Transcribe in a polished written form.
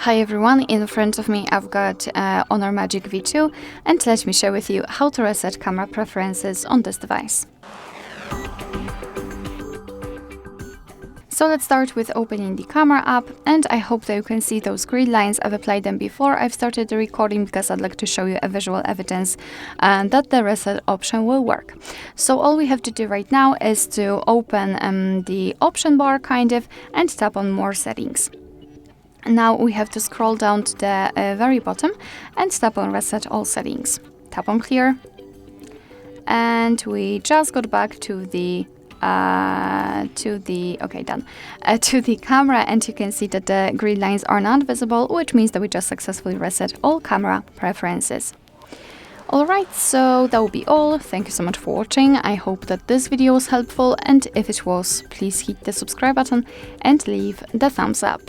Hi everyone, in front of me I've got Honor Magic V2 and let me share with you how to reset camera preferences on this device. So let's start with opening the camera app, and I hope that you can see those grid lines. I've applied them before I've started the recording because I'd like to show you a visual evidence that the reset option will work. So all we have to do right now is to open the option bar and tap on more settings. Now we have to scroll down to the very bottom and tap on reset all settings. Tap on clear, and we just got back to the camera, and you can see that the grid lines are not visible, which means that we just successfully reset all camera preferences. Alright, so that will be all. Thank you so much for watching. I hope that this video was helpful, and if it was, please hit the subscribe button and leave the thumbs up.